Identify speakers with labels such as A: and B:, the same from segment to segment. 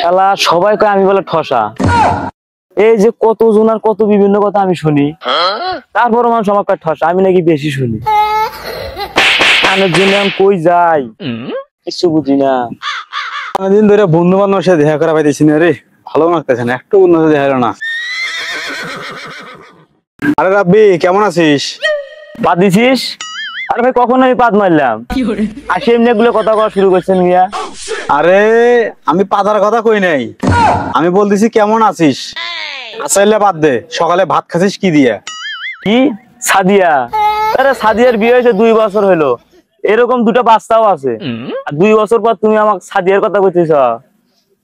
A: শালা সবাই কয় আমি বলে ঠসা। এই যে কত জনার কত বিভিন্ন কথা আমি শুনি, তারপর মানুষ আমার কয় ঠসা, আমি নাকি বেশি শুনি। কানের জন্য আমি কই যাই কিছু বুঝি না।
B: অনেকদিন ধরে বন্ধু বান্ধবের সাথে দেখা করা পাইতেছি না রে, ভালো লাগতেছে না, একটু বন্ধুর সাথে দেখা হলো না। আরে রাব্বি কেমন আছিস?
A: পাত দিছিস? আরে ভাই কখন আমি পাত মারলাম? আর সেমনি এগুলো কথা কওয়া শুরু করছেন মিয়া।
B: আরে আমি পাতার কথা কই নাই, আমি বলতেছি কেমন আছিস। আসাইলে বাদ দে, সকালে ভাত খাচ্ছিস কি দিয়া?
A: কি সাদিয়া? আরে সাদিয়ার বিয়ে হয়েছে 2 বছর হলো, এরকম 2টা বাচ্চাও আছে। আর 2 বছর পর তুমি আমাকে সাদিয়ার কথা কইতেছ?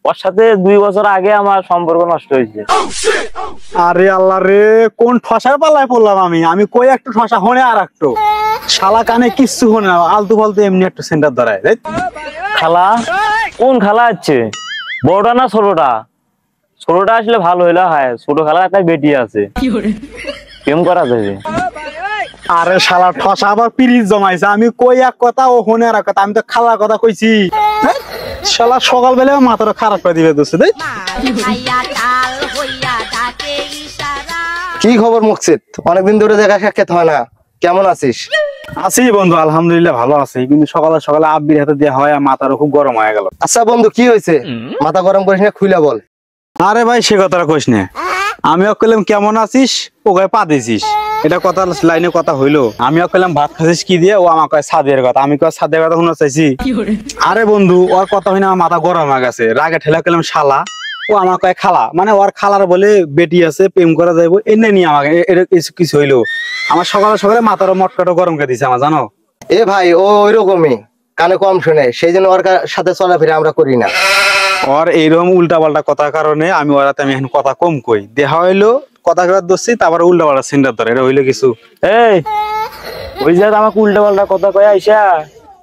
A: ওর সাথে 2 বছর আগে আমার সম্পর্ক নষ্ট হয়েছে।
B: আরে আল্লাহ রে, কোন ঠসার পাল্লায় পড়লাম আমি কই একটু ঠসা হনে আর একটু শালা কানে কিচ্ছু হনে না, আলতু ফালতু এমনি একটু সেন্টার ধরায়।
A: খালা? কোন খালা আছে? বড়টা না ছোটটা? ছোটটা আসলে ভালো হইলো হয়, ছোট খালা একটা বেটি আছে, প্রেম করা যাবে।
B: আরে শালা ঠসা আবার পিরিচ জমাইছে, আমি কই এক কথা ও হনে আর এক কথা, আমি তো খালার কথা কইছি। শালা সকালবেলা মাথাটা খারাপ করে দিবে দোস্ত।
C: কি খবর মুকসিদ? অনেকদিন ধরে দেখা সাক্ষাৎ হয় না, কেমন আছিস?
B: আছি বন্ধু, আলহামদুলিল্লাহ ভালো আছি, কিন্তু সকালে সকালে আব্বির হাতে দেওয়া হয় আর মাথাটা খুব গরম হয়ে গেল।
C: আচ্ছা বন্ধু, কি হয়েছে? মাথা গরম করিস না, খুইলা বল।
B: আরে ভাই সে কথাটা কইস না, আমি কইলাম কেমন আছিস, ও কয় পা দিছিস, এটা কথা লাইনে কথা হইলো। আমি কইলাম ভাত খাচ্ছিস কি দিয়ে, ও আমার কয় সাদের কথা, আমি কয় সাদের কথা শুনতে চাইছি। আরে বন্ধু ওর কথা হইনা আমার মাথা গরম হয়ে গেছে, রাগে ঠেলা কইলাম শালা, ও আমার কয় খালা, মানে ওর খালার বলে বেটি আছে, প্রেম করা যাইব এনে নিয়ে আমাকে এটা কিছু হইলো। আমার সকালে সকালে মাথার মটকাটা গরম করে দিছে আমার, জানো।
C: এ ভাই ও ওইরকমই, কানে কম শুনে, সেই জন্য ওর সাথে চলাফেরা আমরা করি না।
B: ওর এইরকম উল্টা পাল্টা কথার কারণে আমি ওরাতে আমি এখন কথা কম কই, দেখা হইলো কথা কবার দোষী, তারপর উল্টা পাল্টা সেন্টার ধরে, এটা হইলো কিছু।
A: এই ওই যে আমাকে উল্টা পাল্টা কথা কয়ে আইসা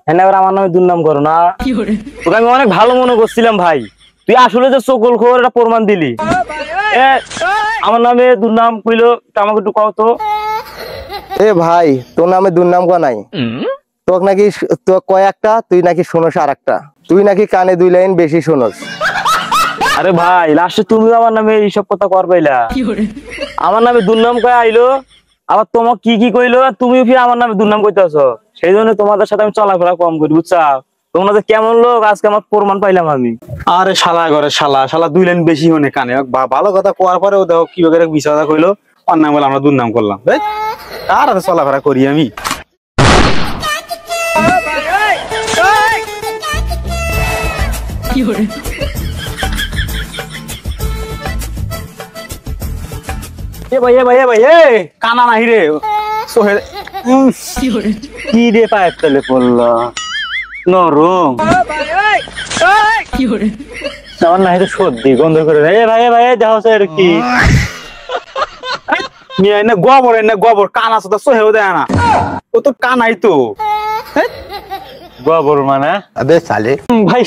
A: হ্যাঁ এবার আমার নামে দুর্নাম করো না। তোকে আমি অনেক ভালো মনে করছিলাম ভাই, তুই আসলে যে চকল খোর এটা প্রমাণ দিলি। আমার নামে দুর্নাম কইলো, আমাকে একটু কও তো।
C: এ ভাই তোর নামে দুর্নাম নাই, তোকে নাকি তোর কয়েকটা, তুই নাকি শোনস আর একটা, তুই নাকি কানে 2 লাইন বেশি শোনস।
A: আরে ভাই লাস্টে তুমি আমার নামে এইসব কথা কর পাইলা, আমার নামে দুর্নাম কয়ে আইলো, আবার তোমার কি কি কইলো, তুমিও ফির আমার নামে দুর্নাম কইতেছ। সেই জন্য তোমাদের সাথে আমি চলাফেরা কম করি, বুঝছা? তোমরা যে কেমন লোক আজকে আমার প্রমাণ পাইলাম আমি।
B: আরে শালা ঘরে শালা 2 লাইন বেশি হনে কানে, ভালো কথা কোয়ার পরেও দেখো কি করে মিছা কথা কইলো, ওর নাম বলে আমরা দুর্নাম করলাম। কার হাতে চলাফেরা করি আমি? কানা নাহি রে,
A: কি রে পায়ের তলে পড়লো নরম, আমার না সর্দি গন্ধ করে। ভাই দেখো স্যার কি
B: গোবর কানা সাথে সোহেও দেয় না, ও তো কানাই তো
A: গোবর মানে
C: আবে সালে
B: ভাই।